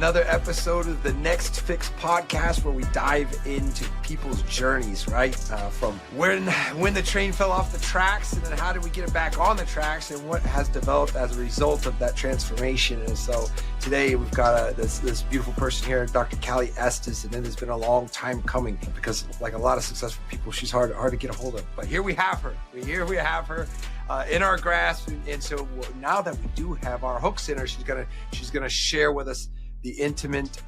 another episode of the Next Fix podcast, where we dive into people's journeys, right? From when the train fell off the tracks, and then how did we get it back on the tracks, and what has developed as a result of that transformation. And so today we've got this beautiful person here, Dr. Cali Estes, and it has been a long time coming because, like a lot of successful people, she's hard to get a hold of. But here we have her. Here we have her in our grasp. And so now that we do have our hooks in her, she's gonna share with us the intimate,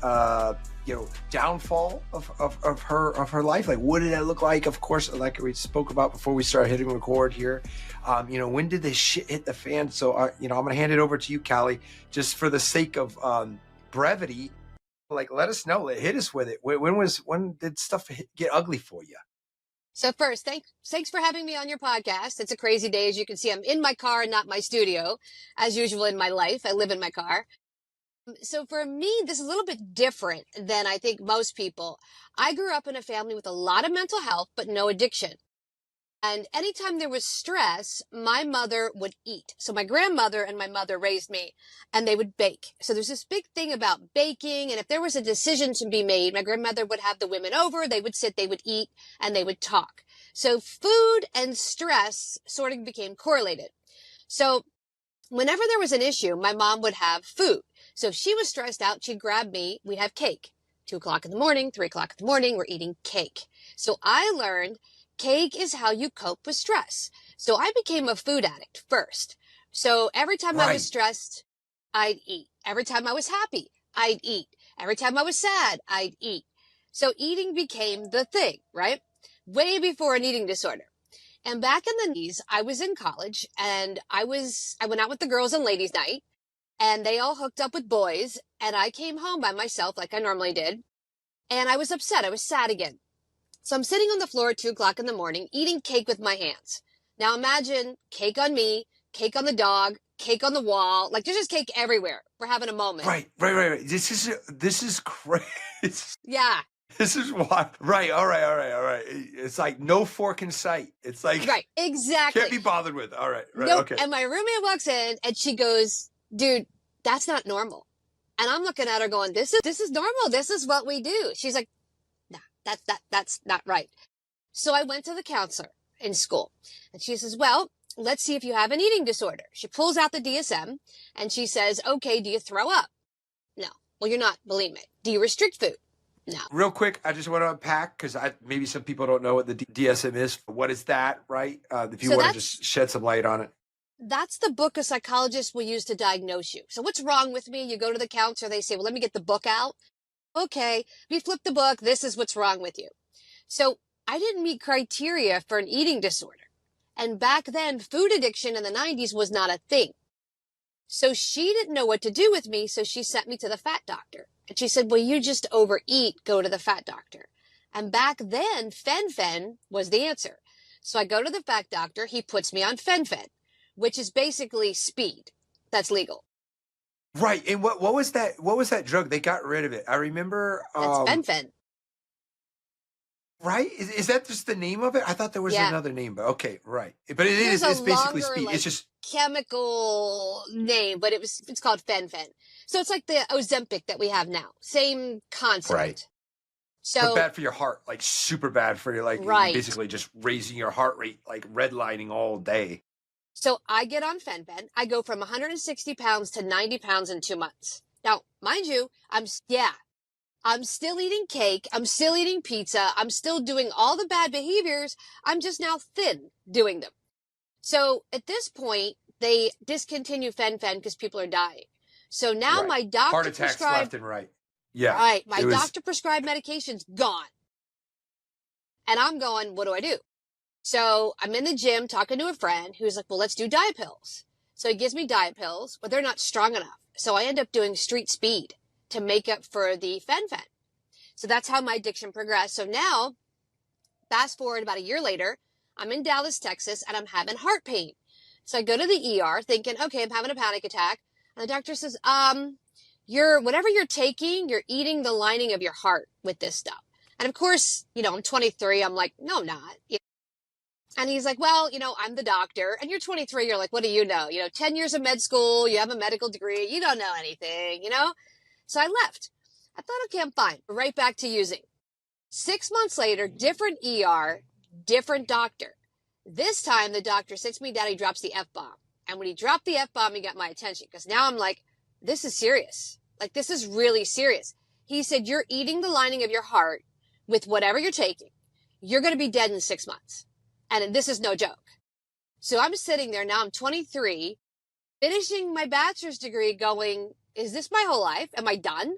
downfall of her life. Like, what did that look like? Of course, like we spoke about before we started hitting record here. When did this shit hit the fan? So, I'm gonna hand it over to you, Cali, just for the sake of brevity. Like, let us know. Hit us with it. When did stuff get ugly for you? So first, thanks for having me on your podcast. It's a crazy day. As you can see, I'm in my car, not my studio. As usual in my life, I live in my car. So for me, this is a little bit different than I think most people. I grew up in a family with a lot of mental health, but no addiction. And anytime there was stress, my mother would eat. So my grandmother and my mother raised me, and they would bake. So there's this big thing about baking. And if there was a decision to be made, my grandmother would have the women over, they would sit, they would eat, and they would talk. So food and stress sort of became correlated. So whenever there was an issue, my mom would have food. So if she was stressed out, she'd grab me, we'd have cake. 2 o'clock in the morning, 3 o'clock in the morning, we're eating cake. So I learned cake is how you cope with stress. So I became a food addict first. So every time I was stressed, I'd eat. Every time I was happy, I'd eat. Every time I was sad, I'd eat. So eating became the thing, right? Way before an eating disorder. And back in the 90s, I was in college, and I went out with the girls on ladies' night, and they all hooked up with boys, and I came home by myself like I normally did. And I was upset. I was sad again. So I'm sitting on the floor at 2 o'clock in the morning, eating cake with my hands. Now imagine cake on me, cake on the dog, cake on the wall. Like, there's just cake everywhere. We're having a moment. Right. This is crazy. Yeah. This is why. Right. All right. It's like no fork in sight. It's like, right. Exactly. Can't be bothered with. All right. Right. Nope. Okay. And my roommate walks in and she goes, dude, that's not normal. And I'm looking at her going, this is normal. This is what we do. She's like, nah, that's not right. So I went to the counselor in school, and she says, well, let's see if you have an eating disorder. She pulls out the DSM and she says, okay, do you throw up? No. Well, you're not bulimic. Do you restrict food? No. Real quick, I just want to unpack, because maybe some people don't know what the DSM is. What is that, right? If you want to just shed some light on it. That's the book a psychologist will use to diagnose you. So what's wrong with me? You go to the counselor, they say, well, let me get the book out. Okay, we flip the book. This is what's wrong with you. So I didn't meet criteria for an eating disorder. And back then, food addiction in the 90s was not a thing. So she didn't know what to do with me, so she sent me to the fat doctor. And she said, well, you just overeat, go to the fat doctor. And back then, fen-phen was the answer. So I go to the fat doctor, he puts me on fen-phen, which is basically speed. That's legal. Right. And what was that drug? They got rid of it. I remember. That's fen-phen. Right? Is that just the name of it? I thought there was another name, but okay, right. But it's basically speed. It's just chemical name, but it's called fen-phen. So it's like the Ozempic that we have now. Same concept. Right. So but bad for your heart, like super bad for your, like, basically just raising your heart rate, like redlining all day. So I get on fen-phen. I go from 160 pounds to 90 pounds in 2 months. Now, mind you, I'm still eating cake. I'm still eating pizza. I'm still doing all the bad behaviors. I'm just now thin doing them. So at this point, they discontinue fen-phen because people are dying. So now my doctor heart attacks left and right. Yeah. Right. My doctor prescribed medication's gone. And I'm going, what do I do? So I'm in the gym talking to a friend who's like, well, let's do diet pills. So he gives me diet pills, but they're not strong enough. So I end up doing street speed to make up for the fen-phen. So that's how my addiction progressed. So now, fast forward about a year later, I'm in Dallas, Texas, and I'm having heart pain. So I go to the ER thinking, okay, I'm having a panic attack. And the doctor says, whatever you're taking, you're eating the lining of your heart with this stuff. And of course, I'm 23. I'm like, no, I'm not. And he's like, well, I'm the doctor. And you're 23. You're like, what do you know? 10 years of med school. You have a medical degree. You don't know anything, So I left. I thought, okay, I'm fine. Right back to using. 6 months later, different ER, different doctor. This time the doctor sits me down, he drops the F-bomb. And when he dropped the F-bomb, he got my attention because now I'm like, this is serious. Like, this is really serious. He said, you're eating the lining of your heart with whatever you're taking. You're going to be dead in 6 months. And this is no joke. So I'm sitting there now, I'm 23, finishing my bachelor's degree going, is this my whole life? Am I done?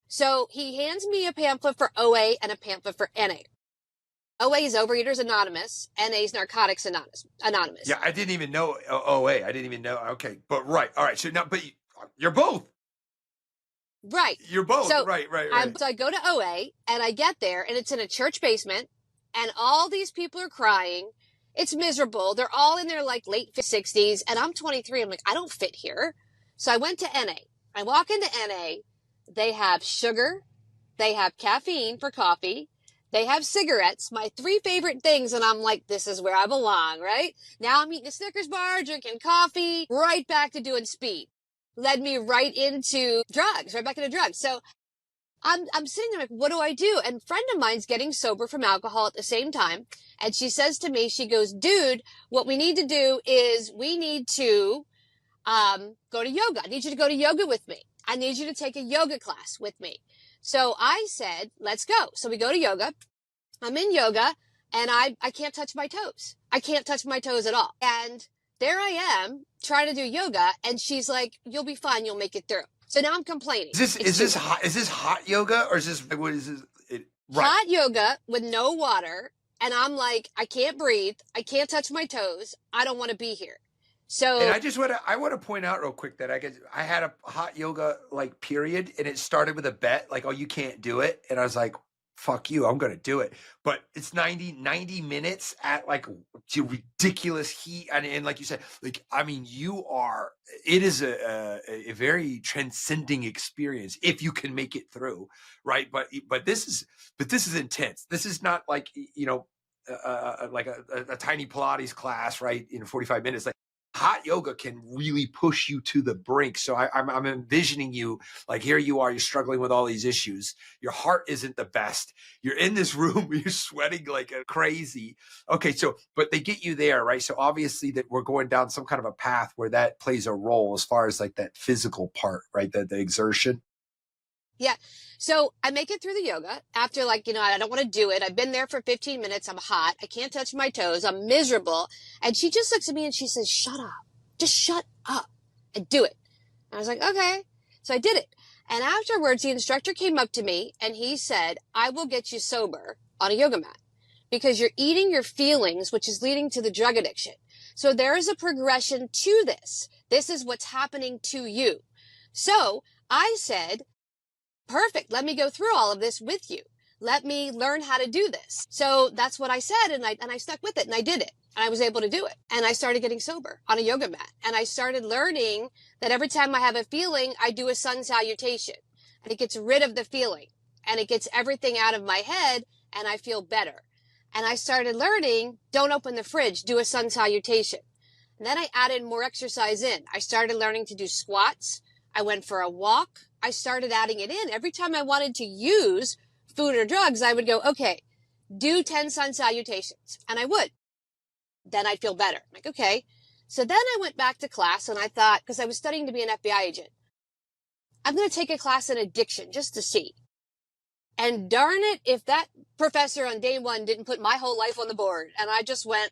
So he hands me a pamphlet for OA and a pamphlet for NA. OA is Overeaters Anonymous. NA is Narcotics Anonymous. Yeah, I didn't even know OA. I didn't even know. Okay, but right. All right. So now, but you're both. Right. You're both. So right. So I go to OA and I get there and it's in a church basement and all these people are crying. It's miserable. They're all in their like late 60s and I'm 23. I'm like, I don't fit here. So I went to NA. I walk into NA. They have sugar. They have caffeine for coffee. They have cigarettes, my 3 favorite things. And I'm like, this is where I belong, right? Now I'm eating a Snickers bar, drinking coffee, right back to doing speed. Led me right into drugs, right back into drugs. So I'm sitting there like, what do I do? And a friend of mine's getting sober from alcohol at the same time. And she says to me, she goes, dude, what we need to do is we need to go to yoga. I need you to go to yoga with me. I need you to take a yoga class with me. So I said, let's go. So we go to yoga. I'm in yoga and I can't touch my toes. I can't touch my toes at all. And there I am trying to do yoga. And she's like, you'll be fine. You'll make it through. So now I'm complaining. Is this hot yoga or is this, what is this? Right. Hot yoga with no water. And I'm like, I can't breathe. I can't touch my toes. I don't want to be here. So, and I want to point out real quick that I had a hot yoga like period and it started with a bet like, oh, you can't do it. And I was like, fuck you, I'm going to do it. But it's 90 minutes at like ridiculous heat. And like you said, like, I mean, it is a very transcending experience if you can make it through. Right. But this is intense. This is not like, like a tiny Pilates class, right? In 45 minutes, like, hot yoga can really push you to the brink. So I'm envisioning you like, here you are, you're struggling with all these issues. Your heart isn't the best. You're in this room, you're sweating like a crazy. Okay, so, but they get you there, right? So obviously that we're going down some kind of a path where that plays a role as far as like that physical part, right? The exertion. Yeah. So I make it through the yoga after like, I don't want to do it. I've been there for 15 minutes. I'm hot. I can't touch my toes. I'm miserable. And she just looks at me and she says, shut up. Just shut up and do it. And I was like, okay. So I did it. And afterwards, the instructor came up to me and he said, I will get you sober on a yoga mat because you're eating your feelings, which is leading to the drug addiction. So there is a progression to this. This is what's happening to you. So I said, perfect. Let me go through all of this with you. Let me learn how to do this. So that's what I said. And I stuck with it and I did it and I was able to do it. And I started getting sober on a yoga mat. And I started learning that every time I have a feeling, I do a sun salutation and it gets rid of the feeling and it gets everything out of my head and I feel better. And I started learning, don't open the fridge, do a sun salutation. And then I added more exercise in. I started learning to do squats. I went for a walk. I started adding it in. Every time I wanted to use food or drugs, I would go, okay, do 10 sun salutations. And I would. Then I'd feel better. I'm like, okay. So then I went back to class and I thought, because I was studying to be an FBI agent, I'm going to take a class in addiction just to see. And darn it, if that professor on day 1 didn't put my whole life on the board. And I just went,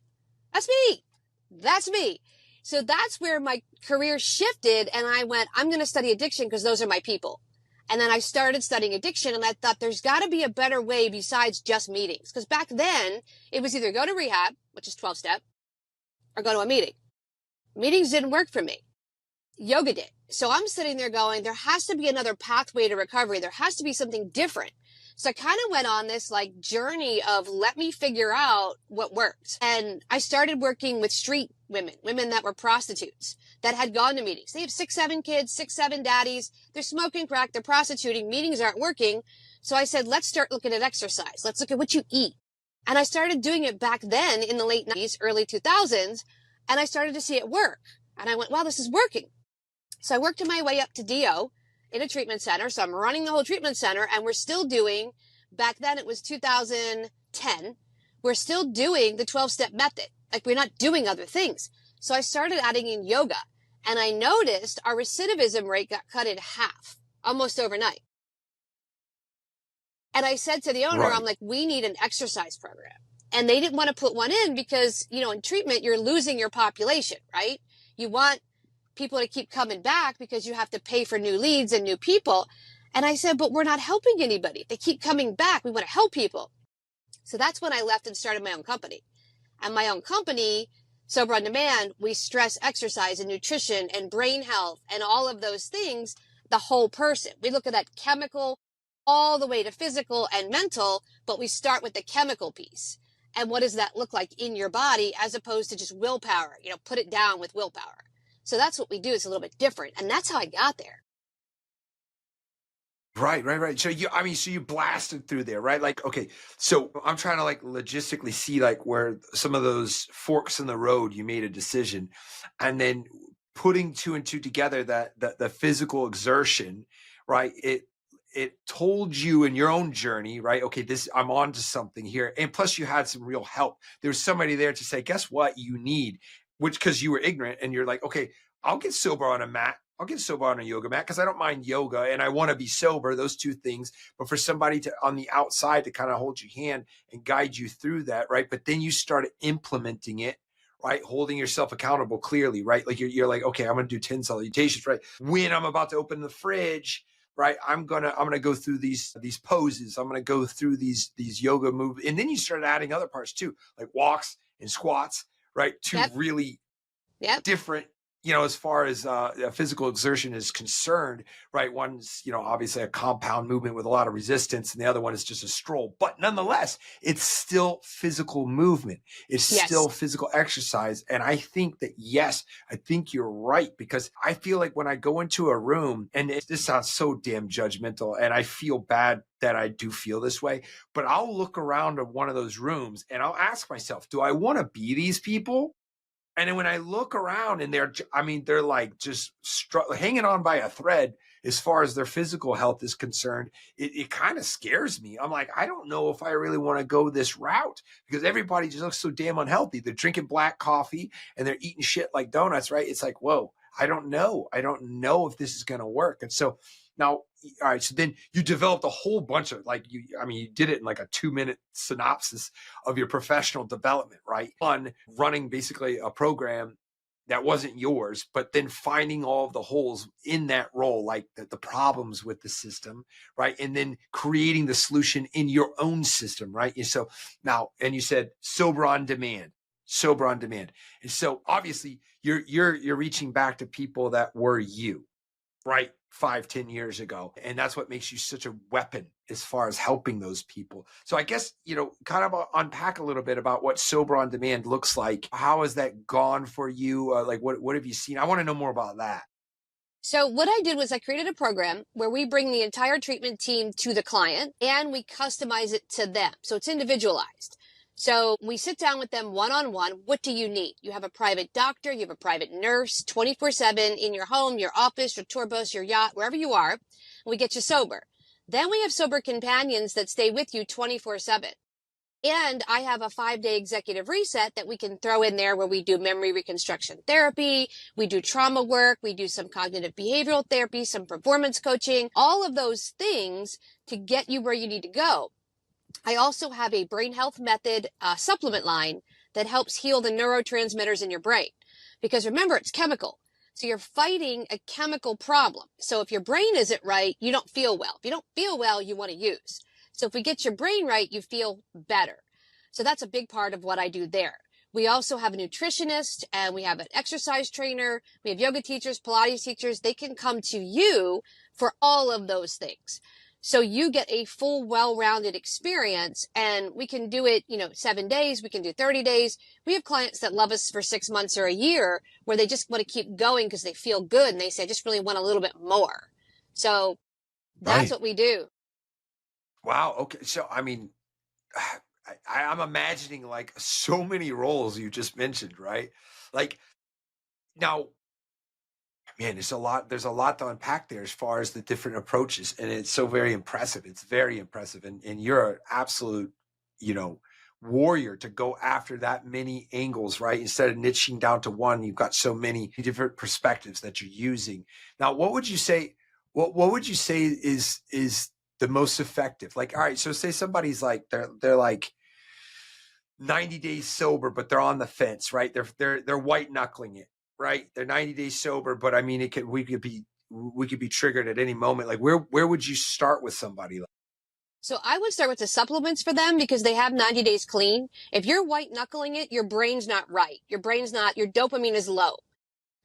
that's me. That's me. So that's where my career shifted. And I went, I'm going to study addiction because those are my people. And then I started studying addiction and I thought there's got to be a better way besides just meetings. Because back then it was either go to rehab, which is 12-step, or go to a meeting. Meetings didn't work for me. Yoga did. So I'm sitting there going, there has to be another pathway to recovery. There has to be something different. So I kind of went on this like journey of let me figure out what worked. And I started working with street women that were prostitutes that had gone to meetings. They have 6, 7 kids, 6, 7 daddies. They're smoking crack. They're prostituting. Meetings aren't working. So I said, let's start looking at exercise. Let's look at what you eat. And I started doing it back then in the late 90s, early 2000s. And I started to see it work. And I went, wow, this is working. So I worked my way up to DO in a treatment center. So I'm running the whole treatment center, and we're still doing, back then it was 2010, we're still doing the 12-step method. Like, we're not doing other things. So I started adding in yoga, and I noticed our recidivism rate got cut in half almost overnight. And I said to the owner, I'm Right. like, we need an exercise program. And they didn't want to put one in because, in treatment, you're losing your population, right? You want people to keep coming back because you have to pay for new leads and new people. And I said, but we're not helping anybody. They keep coming back. We want to help people. So that's when I left and started my own company. And my own company, Sober on Demand, we stress exercise and nutrition and brain health and all of those things, the whole person. We look at that chemical all the way to physical and mental, but we start with the chemical piece. And what does that look like in your body as opposed to just willpower? Put it down with willpower. So that's what we do. It's a little bit different. And that's how I got there. Right. So you blasted through there, right? Like, okay, so I'm trying to like logistically see like where some of those forks in the road, you made a decision, and then putting two and two together, that the physical exertion, right? It told you in your own journey, right? Okay, I'm on to something here. And plus you had some real help. There's somebody there to say, guess what you need, which, because you were ignorant and you're like, okay, I'll get sober on a mat. I'll get sober on a yoga mat because I don't mind yoga and I want to be sober, those two things. But for somebody to on the outside to kind of hold your hand and guide you through that, right? But then you started implementing it, right? Holding yourself accountable clearly, right? Like you're like, okay, I'm going to do 10 salutations, right? When I'm about to open the fridge, right? I'm gonna go through these poses. I'm gonna go through these yoga moves, and then you start adding other parts too, like walks and squats, right? Two Yep. really Yep. different, as far as physical exertion is concerned, right? One's, obviously a compound movement with a lot of resistance, and the other one is just a stroll. But nonetheless, it's still physical movement. It's Yes. still physical exercise. And I think that, yes, I think you're right, because I feel like when I go into a room, and this sounds so damn judgmental, and I feel bad that I do feel this way, but I'll look around at one of those rooms and I'll ask myself, do I want to be these people? And then when I look around and they're like just hanging on by a thread as far as their physical health is concerned, it kind of scares me. I'm like, I don't know if I really want to go this route, because everybody just looks so damn unhealthy. They're drinking black coffee and they're eating shit like donuts, right? It's like, whoa, I don't know. I don't know if this is going to work. And so now, all right, so then you developed a whole bunch of you did it in like a 2-minute synopsis of your professional development, right? On running basically a program that wasn't yours, but then finding all of the holes in that role, like the problems with the system, right? And then creating the solution in your own system, right? And so now, and you said sober on demand. And so obviously you're reaching back to people that were you, right? 5-10 years ago. And that's what makes you such a weapon as far as helping those people. So I guess, kind of unpack a little bit about what Sober on Demand looks like. How has that gone for you? Like what have you seen? I want to know more about that. So what I did was I created a program where we bring the entire treatment team to the client and we customize it to them. So it's individualized. So we sit down with them one-on-one. What do you need? You have a private doctor, you have a private nurse, 24/7 in your home, your office, your tour bus, your yacht, wherever you are. We get you sober. Then we have sober companions that stay with you 24/7. And I have a 5-day executive reset that we can throw in there where we do memory reconstruction therapy, we do trauma work, we do some cognitive behavioral therapy, some performance coaching, all of those things to get you where you need to go. I also have a brain health method supplement line that helps heal the neurotransmitters in your brain. Because remember, it's chemical. So you're fighting a chemical problem. So if your brain isn't right, you don't feel well. If you don't feel well, you want to use. So if we get your brain right, you feel better. So that's a big part of what I do there. We also have a nutritionist and we have an exercise trainer. We have yoga teachers, Pilates teachers. They can come to you for all of those things. So you get a full, well-rounded experience, and we can do it, 7 days. We can do 30 days. We have clients that love us for 6 months or a year where they just want to keep going because they feel good. And they say, I just really want a little bit more. So that's Right. what we do. Wow. Okay. So, I'm imagining like so many roles you just mentioned, right? Like now Man, there's a lot to unpack there as far as the different approaches. And it's so very impressive. It's very impressive. And you're an absolute, you know, warrior to go after that many angles, right? Instead of niching down to one, you've got so many different perspectives that you're using. Now, what would you say, what would you say is the most effective? Like, all right, so say somebody's like, they're like 90 days sober, but they're on the fence, right? They're white knuckling it, right? They're 90 days sober, but I mean, we could be triggered at any moment. Like, where would you start with somebody? So I would start with the supplements for them because they have 90 days clean. If you're white knuckling it, your brain's not right. Your dopamine is low.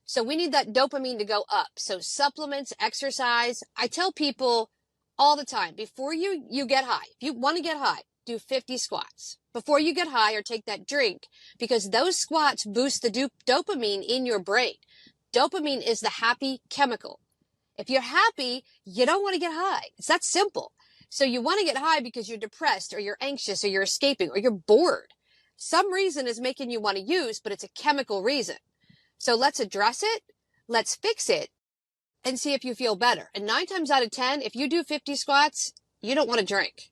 So we need that dopamine to go up. So supplements, exercise. I tell people all the time, before you get high, if you want to get high, do 50 squats before you get high or take that drink, because those squats boost the dopamine in your brain. Dopamine is the happy chemical. If you're happy, you don't want to get high. It's that simple. So you want to get high because you're depressed or you're anxious or you're escaping or you're bored. Some reason is making you want to use, but it's a chemical reason. So let's address it. Let's fix it and see if you feel better. And 9 times out of 10, if you do 50 squats, you don't want to drink.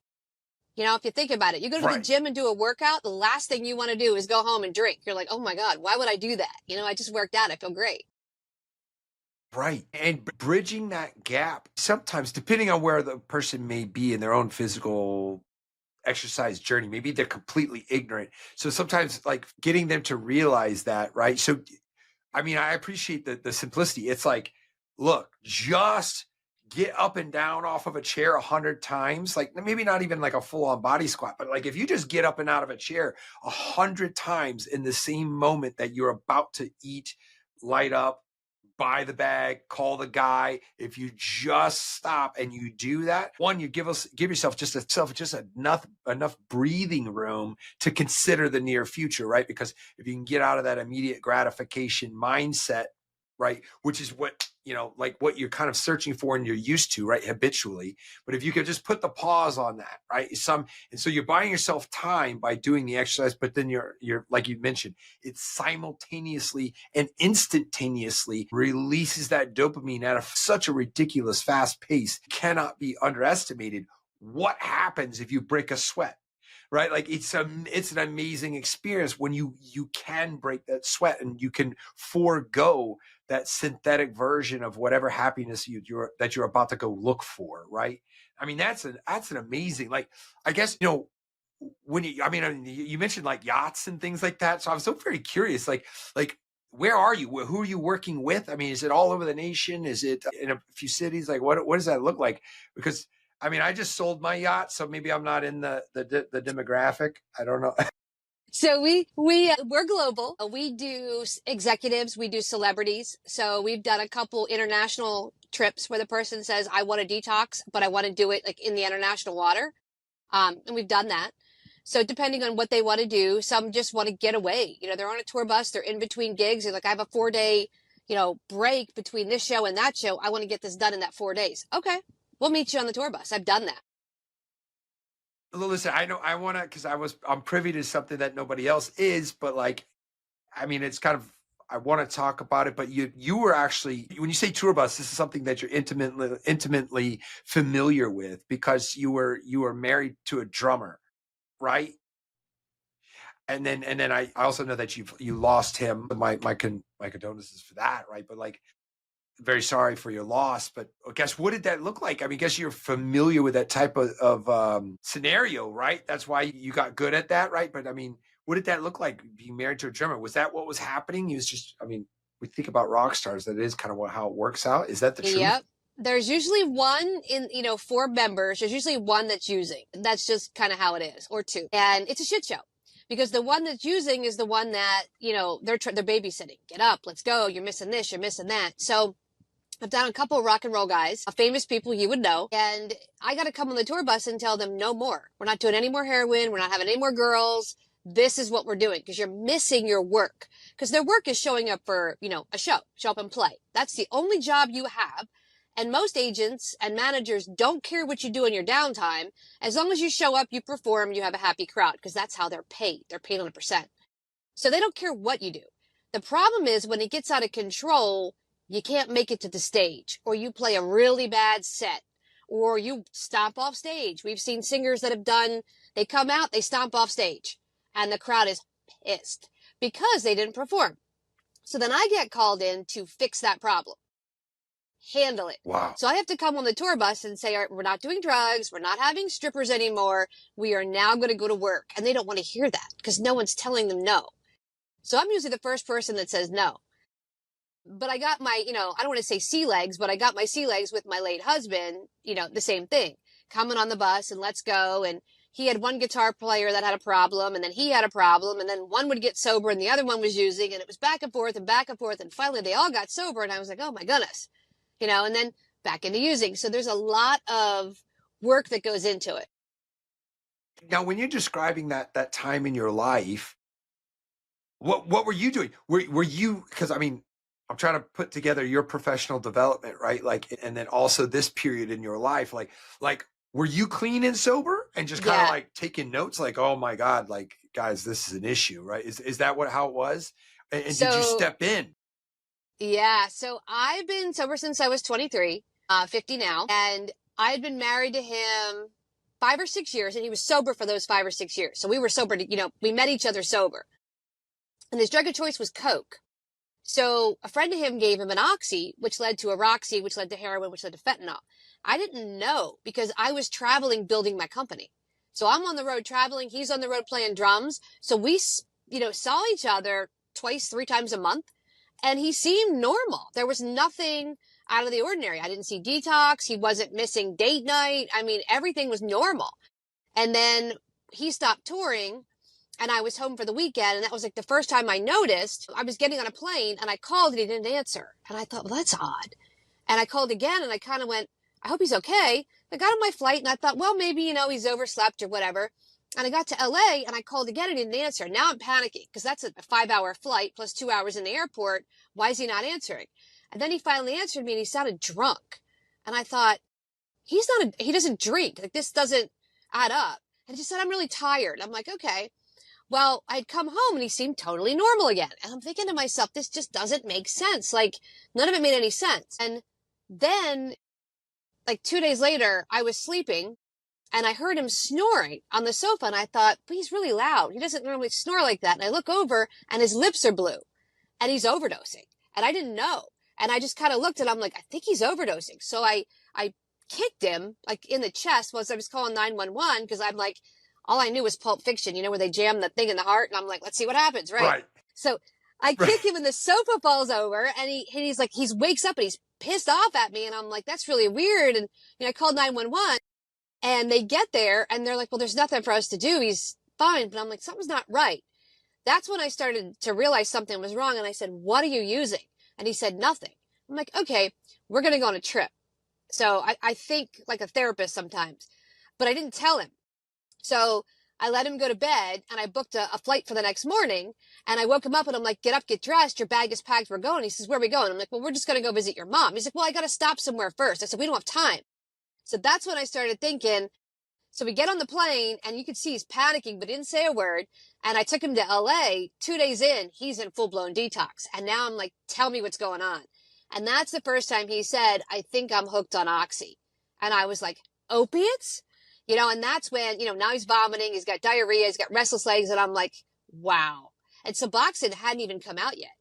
You know, if you think about it, you go to the gym and do a workout, the last thing you want to do is go home and drink. You're like, oh my God, why would I do that? You know, I just worked out. I feel great. Right. And bridging that gap, sometimes depending on where the person may be in their own physical exercise journey, maybe they're completely ignorant. So sometimes like getting them to realize that, right? So, I mean, I appreciate the simplicity. It's like, look, just get up and down off of a chair 100 times, like maybe not even like a full-on body squat, but like if you just get up and out of a chair 100 times in the same moment that you're about to eat, light up, buy the bag, call the guy. If you just stop and you do that, one, you give yourself just enough breathing room to consider the near future, right? Because if you can get out of that immediate gratification mindset, right, which is what, you know, like what you're kind of searching for and you're used to, right, habitually. But if you could just put the pause on that, right, and so you're buying yourself time by doing the exercise, but then you're like you mentioned, it simultaneously and instantaneously releases that dopamine at such a ridiculous fast pace. Cannot be underestimated what happens if you break a sweat. Right, like it's an amazing experience when you can break that sweat and you can forego that synthetic version of whatever happiness that you're about to go look for. Right, I mean that's an amazing, like, I guess, you know, when you mentioned like yachts and things like that, so I'm so very curious, like where are you? Who are you working with? I mean, is it all over the nation? Is it in a few cities? Like what does that look like? Because I mean, I just sold my yacht, so maybe I'm not in the demographic. I don't know. So we're global. We do executives, we do celebrities. So we've done a couple international trips where the person says, I want to detox, but I want to do it like in the international water. And we've done that. So depending on what they want to do, some just want to get away. You know, they're on a tour bus, they're in between gigs. They're like, I have a 4-day, you know, break between this show and that show. I want to get this done in that 4 days. Okay. We'll meet you on the tour bus. I've done that. Listen, I know I want to, because I'm privy to something that nobody else is, but like, I mean, it's kind of, I want to talk about it, but you were actually, when you say tour bus, this is something that you're intimately familiar with because you were married to a drummer, right? And then I also know that you lost him. My condolences for that, right? But like, very sorry for your loss, but I guess what did that look like? I mean, I guess you're familiar with that type of scenario, right? That's why you got good at that, right? But I mean, what did that look like being married to a drummer? Was that what was happening? He was just, I mean, we think about rock stars, that is kind of how it works out. Is that the truth? Yep. There's usually one in, 4 members. There's usually one that's using. That's just kind of how it is, or 2. And it's a shit show because the one that's using is the one that, they're babysitting. Get up, let's go. You're missing this, you're missing that. So I've done a couple of rock and roll guys, famous people you would know, and I got to come on the tour bus and tell them no more. We're not doing any more heroin. We're not having any more girls. This is what we're doing because you're missing your work, because their work is showing up for, a show up and play. That's the only job you have. And most agents and managers don't care what you do in your downtime. As long as you show up, you perform, you have a happy crowd, because that's how they're paid. They're paid on a percent. So they don't care what you do. The problem is when it gets out of control, you can't make it to the stage, or you play a really bad set, or you stomp off stage. We've seen singers that have done, they come out, they stomp off stage, and the crowd is pissed because they didn't perform. So then I get called in to fix that problem, handle it. Wow. So I have to come on the tour bus and say, all right, we're not doing drugs. We're not having strippers anymore. We are now going to go to work. And they don't want to hear that because no one's telling them no. So I'm usually the first person that says no. But I got my, I don't want to say sea legs, but I got my sea legs with my late husband, the same thing, coming on the bus and let's go. And he had one guitar player that had a problem, and then he had a problem, and then one would get sober and the other one was using, and it was back and forth and back and forth. And finally they all got sober, and I was like, oh my goodness, and then back into using. So there's a lot of work that goes into it. Now, when you're describing that time in your life, what were you doing? Were you, because I mean, I'm trying to put together your professional development, right? Like, and then also this period in your life, like, were you clean and sober and just kind of like taking notes, like, oh my God, like, guys, this is an issue, right? Is that how it was? And did you step in? Yeah. So I've been sober since I was 23, 50 now. And I had been married to him 5 or 6 years, and he was sober for those 5 or 6 years. So we were sober, we met each other sober. And his drug of choice was Coke. So a friend of him gave him an oxy, which led to a Roxy, which led to heroin, which led to fentanyl. I didn't know because I was traveling, building my company. So I'm on the road traveling. He's on the road playing drums. So we, saw each other 2-3 times a month, and he seemed normal. There was nothing out of the ordinary. I didn't see detox. He wasn't missing date night. I mean, everything was normal. And then he stopped touring, and I was home for the weekend, and that was like the first time I noticed. I was getting on a plane, and I called, and he didn't answer. And I thought, well, that's odd. And I called again, and I kind of went, I hope he's okay. I got on my flight, and I thought, well, maybe, he's overslept or whatever. And I got to LA, and I called again, and he didn't answer. Now I'm panicking because that's a 5-hour flight plus 2 hours in the airport. Why is he not answering? And then he finally answered me, and he sounded drunk. And I thought, he doesn't drink. Like, this doesn't add up. And he just said, I'm really tired. I'm like, okay. Well, I'd come home and he seemed totally normal again. And I'm thinking to myself, this just doesn't make sense. Like, none of it made any sense. And then, like 2 days later, I was sleeping and I heard him snoring on the sofa. And I thought, but he's really loud. He doesn't normally snore like that. And I look over and his lips are blue and he's overdosing. And I didn't know. And I just kind of looked and I'm like, I think he's overdosing. So I kicked him like in the chest while I was calling 911 because I'm like, all I knew was Pulp Fiction, where they jam the thing in the heart. And I'm like, let's see what happens, right? So I kick him and the sofa falls over and he's like, he wakes up and he's pissed off at me. And I'm like, that's really weird. And I called 911 and they get there and they're like, well, there's nothing for us to do. He's fine. But I'm like, something's not right. That's when I started to realize something was wrong. And I said, what are you using? And he said, nothing. I'm like, okay, we're going to go on a trip. So I think like a therapist sometimes, but I didn't tell him. So I let him go to bed and I booked a flight for the next morning and I woke him up and I'm like, get up, get dressed. Your bag is packed. We're going. He says, where are we going? I'm like, well, we're just going to go visit your mom. He's like, well, I got to stop somewhere first. I said, we don't have time. So that's when I started thinking. So we get on the plane and you could see he's panicking, but didn't say a word. And I took him to LA. 2 days in, he's in full blown detox. And now I'm like, tell me what's going on. And that's the first time he said, I think I'm hooked on oxy. And I was like, opiates? And that's when, now he's vomiting, he's got diarrhea, he's got restless legs, and I'm like, wow. And Suboxone hadn't even come out yet.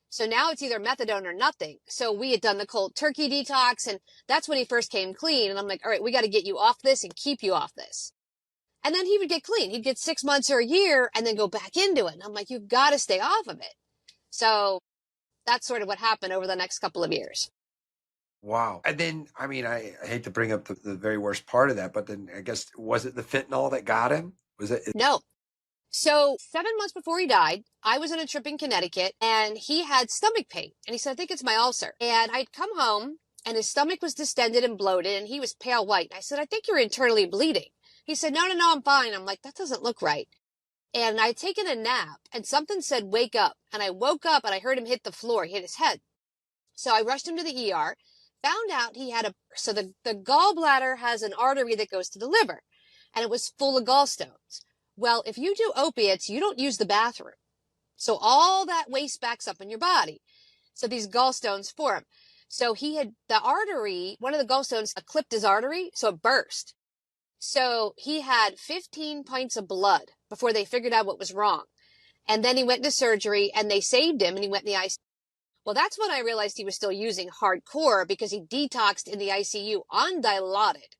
So now it's either methadone or nothing. So we had done the cold turkey detox, and that's when he first came clean. And I'm like, all right, we got to get you off this and keep you off this. And then he would get clean. He'd get 6 months or a year and then go back into it. And I'm like, you've got to stay off of it. So that's sort of what happened over the next couple of years. Wow. And then, I mean, I hate to bring up the very worst part of that, but then I guess, was it the fentanyl that got him? Was it? No. So 7 months before he died, I was on a trip in Connecticut and he had stomach pain. And he said, I think it's my ulcer. And I'd come home and his stomach was distended and bloated and he was pale white. And I said, I think you're internally bleeding. He said, no, I'm fine. I'm like, that doesn't look right. And I'd taken a nap and something said, wake up. And I woke up and I heard him hit the floor. He hit his head. So I rushed him to the ER. Found out he had the gallbladder has an artery that goes to the liver and it was full of gallstones. Well, if you do opiates, you don't use the bathroom. So all that waste backs up in your body. So these gallstones form. So he had the artery, one of the gallstones clipped his artery, so it burst. So he had 15 pints of blood before they figured out what was wrong. And then he went to surgery and they saved him and he went in the ICU. Well, that's when I realized he was still using hardcore because he detoxed in the ICU undilaudid.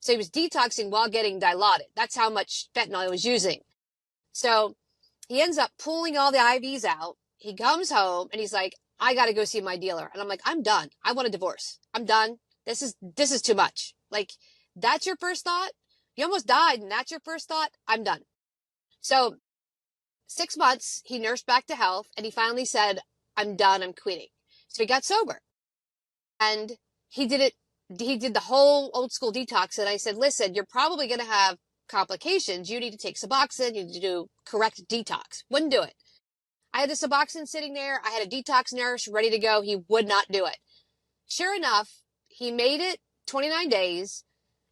So he was detoxing while getting dilaudid. That's how much fentanyl he was using. So he ends up pulling all the IVs out. He comes home and he's like, I got to go see my dealer. And I'm like, I'm done. I want a divorce. I'm done. This is too much. Like, that's your first thought? You almost died and that's your first thought? I'm done. So 6 months, he nursed back to health and he finally said, I'm done. I'm quitting. So he got sober and he did the whole old school detox. And I said, listen, you're probably going to have complications. You need to take Suboxone. You need to do correct detox. Wouldn't do it. I had the Suboxone sitting there. I had a detox nurse ready to go. He would not do it. Sure enough, he made it 29 days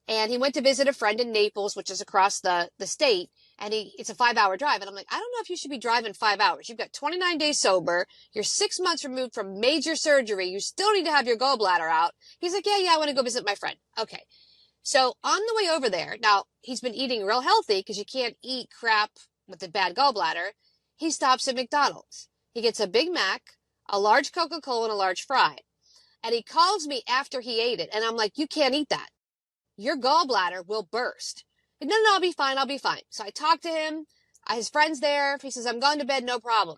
and he went to visit a friend in Naples, which is across the state. And it's a 5-hour drive. And I'm like, I don't know if you should be driving 5 hours. You've got 29 days sober. You're 6 months removed from major surgery. You still need to have your gallbladder out. He's like, yeah, I want to go visit my friend. Okay. So on the way over there, now he's been eating real healthy because you can't eat crap with a bad gallbladder. He stops at McDonald's. He gets a Big Mac, a large Coca-Cola, and a large fry. And he calls me after he ate it. And I'm like, you can't eat that. Your gallbladder will burst. No, I'll be fine. I'll be fine. So I talked to him. His friend's there. He says, I'm going to bed. No problem.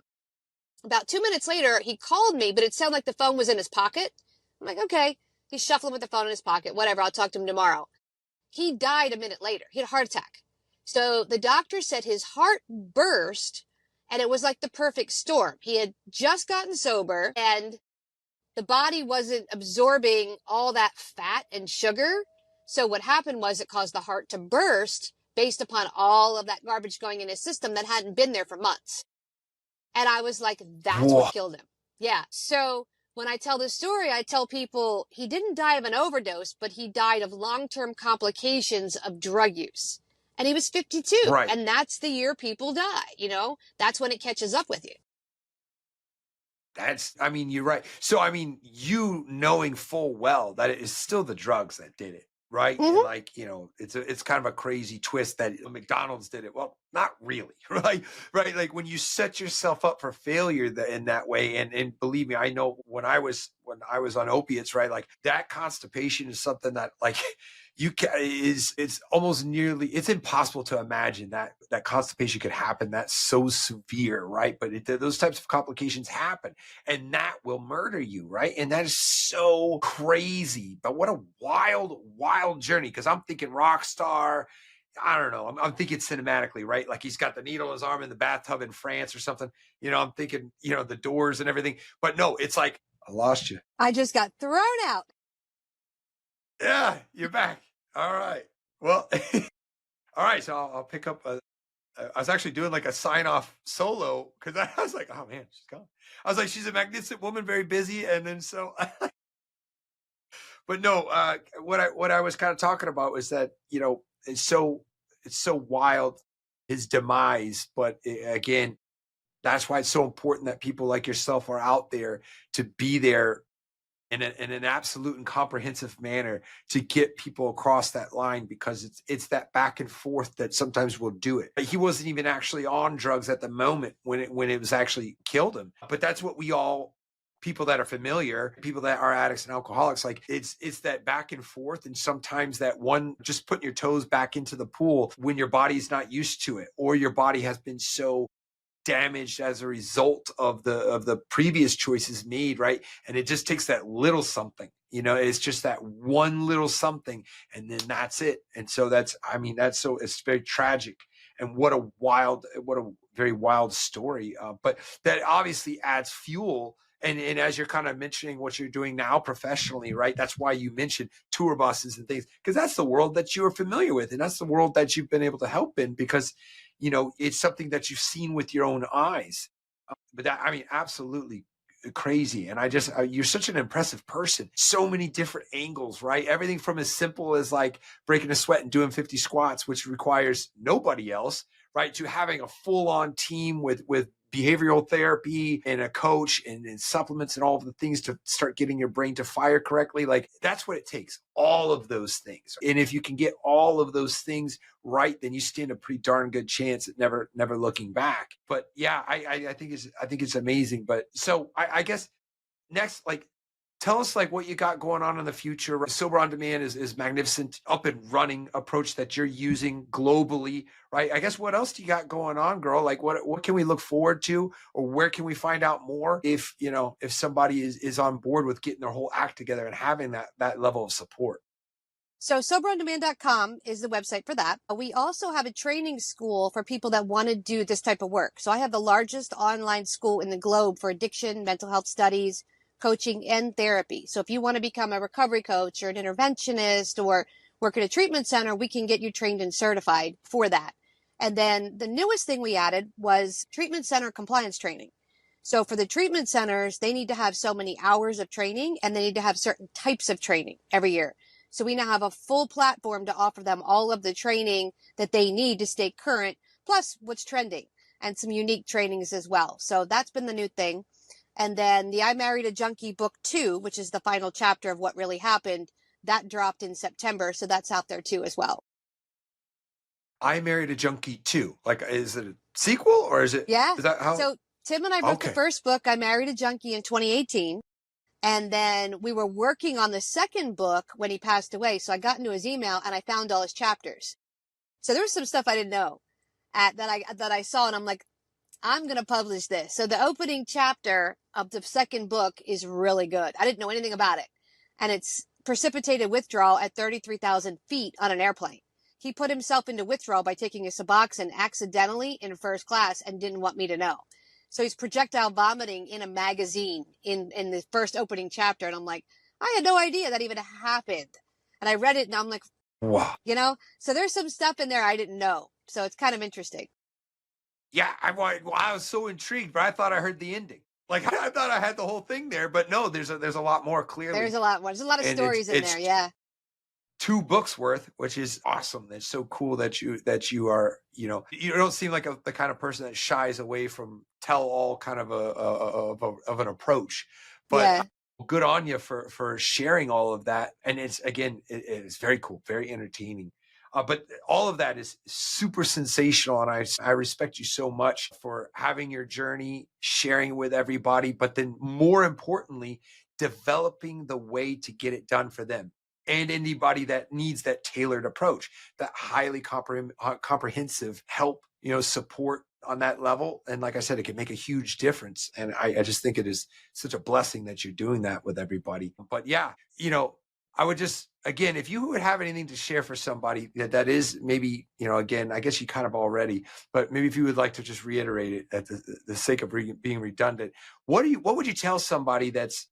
About 2 minutes later, he called me, but it sounded like the phone was in his pocket. I'm like, okay. He's shuffling with the phone in his pocket. Whatever. I'll talk to him tomorrow. He died a minute later. He had a heart attack. So the doctor said his heart burst and it was like the perfect storm. He had just gotten sober and the body wasn't absorbing all that fat and sugar. So what happened was it caused the heart to burst based upon all of that garbage going in his system that hadn't been there for months. And I was like, that's what killed him. Yeah. So when I tell this story, I tell people he didn't die of an overdose, but he died of long-term complications of drug use. And he was 52. Right. And that's the year people die. You know, that's when it catches up with you. You're right. So, you knowing full well that it is still the drugs that did it. Right. Mm-hmm. And it's kind of a crazy twist that McDonald's did it. Well, not really. Right. Right. Like when you set yourself up for failure in that way. And believe me, I know when I was on opiates, right. Like that constipation is something that like it's almost it's impossible to imagine that constipation could happen. That's so severe. Right. But those types of complications happen and that will murder you. Right. And that is so crazy. But what a wild journey. Cause I'm thinking rock star. I don't know. I'm thinking cinematically, right? Like he's got the needle in his arm in the bathtub in France or something. I'm thinking, the Doors and everything. But no, it's like, I lost you. I just got thrown out. Yeah, you're back. All right. Well, all right. So I'll pick up. I was actually doing like a sign off solo because I was like, oh man, she's gone. I was like, she's a magnificent woman, very busy. And then so, but no, what I was kind of talking about was that, it's so wild, his demise. But again, that's why it's so important that people like yourself are out there to be there in an absolute and comprehensive manner to get people across that line, because it's that back and forth that sometimes will do it. He wasn't even actually on drugs at the moment when it was actually killed him. But that's what people that are familiar, people that are addicts and alcoholics, like it's that back and forth. And sometimes that one, just putting your toes back into the pool when your body's not used to it, or your body has been so damaged as a result of the previous choices made, right? And it just takes that little something, it's just that one little something, and then that's it. And so it's very tragic. And what a very wild story. But that obviously adds fuel. And as you're kind of mentioning what you're doing now professionally, right? That's why you mentioned tour buses and things, because that's the world that you are familiar with. And that's the world that you've been able to help in, because, it's something that you've seen with your own eyes. But absolutely crazy. And you're such an impressive person. So many different angles, right? Everything from as simple as like breaking a sweat and doing 50 squats, which requires nobody else, right? To having a full on team with behavioral therapy and a coach and supplements and all of the things to start getting your brain to fire correctly. Like that's what it takes. All of those things. And if you can get all of those things right, then you stand a pretty darn good chance at never looking back. But yeah, I think it's amazing. But so I guess next, like, tell us like what you got going on in the future. Sober on Demand is magnificent, up and running approach that you're using globally, right? I guess what else do you got going on, girl? Like what can we look forward to, or where can we find out more if somebody is on board with getting their whole act together and having that level of support? So soberondemand.com is the website for that. We also have a training school for people that want to do this type of work. So I have the largest online school in the globe for addiction, mental health studies, coaching, and therapy. So if you want to become a recovery coach or an interventionist or work at a treatment center, we can get you trained and certified for that. And then the newest thing we added was treatment center compliance training. So for the treatment centers, they need to have so many hours of training, and they need to have certain types of training every year. So we now have a full platform to offer them all of the training that they need to stay current, plus what's trending, and some unique trainings as well. So that's been the new thing. And then the I Married a Junkie book 2, which is the final chapter of what really happened, that dropped in September. So that's out there too as well. I Married a Junkie 2. Like, is it a sequel or is it? Yeah. Is that how? So Tim and I wrote the first book, I Married a Junkie, in 2018. And then we were working on the second book when he passed away. So I got into his email and I found all his chapters. So there was some stuff I didn't know that I saw, and I'm like, I'm going to publish this. So the opening chapter of the second book is really good. I didn't know anything about it. And it's precipitated withdrawal at 33,000 feet on an airplane. He put himself into withdrawal by taking a Suboxone accidentally in first class and didn't want me to know. So he's projectile vomiting in a magazine in the first opening chapter. And I'm like, I had no idea that even happened. And I read it and I'm like, wow. So there's some stuff in there I didn't know. So it's kind of interesting. Yeah, I was so intrigued, but I thought I heard the ending. Like I thought I had the whole thing there, but no, there's a lot more clearly. There's a lot more. There's a lot of stories in there. Yeah. 2 books worth, which is awesome. It's so cool that you are, you don't seem like the kind of person that shies away from tell all kind of of an approach, but yeah. Good on you for sharing all of that. And it's, again, it's very cool, very entertaining. But all of that is super sensational. And I respect you so much for having your journey, sharing it with everybody, but then more importantly, developing the way to get it done for them. And anybody that needs that tailored approach, that highly comprehensive help, support on that level. And like I said, it can make a huge difference. And I just think it is such a blessing that you're doing that with everybody. But yeah, I would just, again, if you would have anything to share for somebody that is maybe, again, I guess you kind of already, but maybe if you would like to just reiterate it at the sake of being redundant, what would you tell somebody that's,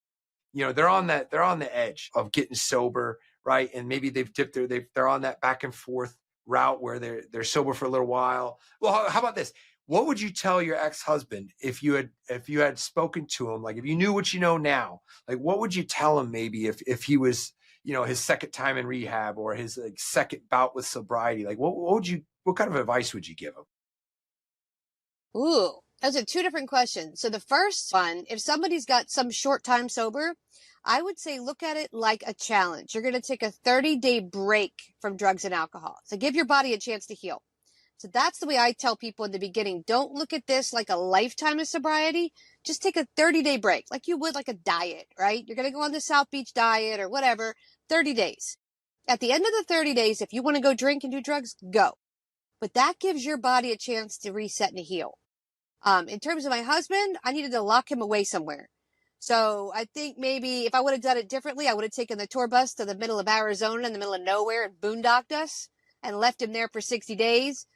they're on the edge of getting sober, right? And maybe they're on that back and forth route where they're sober for a little while. Well, how about this? What would you tell your ex-husband if you had spoken to him? Like, if you knew what you know now, like, what would you tell him maybe if he was, his second time in rehab or his second bout with sobriety? Like, what kind of advice would you give him? Ooh, those are 2 different questions. So the first one, if somebody's got some short time sober, I would say look at it like a challenge. You're going to take a 30-day break from drugs and alcohol. So give your body a chance to heal. So that's the way I tell people in the beginning. Don't look at this like a lifetime of sobriety. Just take a 30-day break, like you would like a diet, right? You're going to go on the South Beach diet or whatever, 30 days. At the end of the 30 days, if you want to go drink and do drugs, go. But that gives your body a chance to reset and heal. In terms of my husband, I needed to lock him away somewhere. So I think maybe if I would have done it differently, I would have taken the tour bus to the middle of Arizona in the middle of nowhere and boondocked us and left him there for 60 days.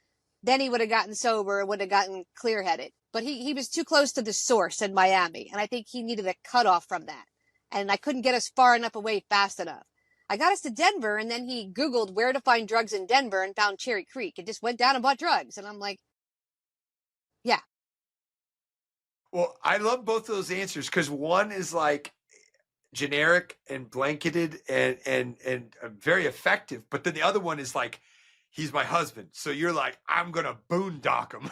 Then he would have gotten sober and would have gotten clear-headed. But he was too close to the source in Miami. And I think he needed a cutoff from that. And I couldn't get us far enough away fast enough. I got us to Denver, and then he Googled where to find drugs in Denver and found Cherry Creek and just went down and bought drugs. And I'm like, yeah. Well, I love both of those answers, because one is like generic and blanketed and very effective. But then the other one is like, he's my husband. So you're like, I'm going to boondock him.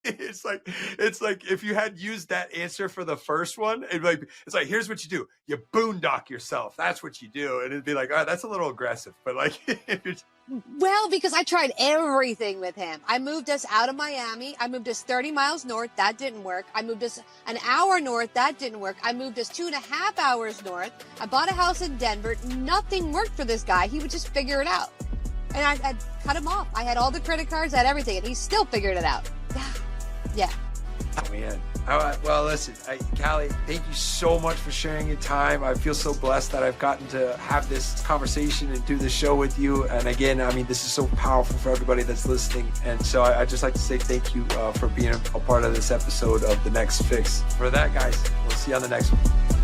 it's like if you had used that answer for the first one, it's like here's what you do: you boondock yourself. That's what you do, and it'd be like, oh, that's a little aggressive, but like, if you're, Well, because I tried everything with him. I moved us out of Miami. I moved us 30 miles north. That didn't work. I moved us an hour north. That didn't work. I moved us 2.5 hours north. I bought a house in Denver. Nothing worked for this guy. He would just figure it out. And I cut him off. I had all the credit cards, I had everything, and he still figured it out. Yeah. oh man. Well, listen, Cali, thank you so much for sharing your time. I feel so blessed that I've gotten to have this conversation and do this show with you. And again, I mean, this is so powerful for everybody that's listening. And so I'd just like to say thank you for being a part of this episode of The Next Fix. For that, guys, we'll see you on the next one.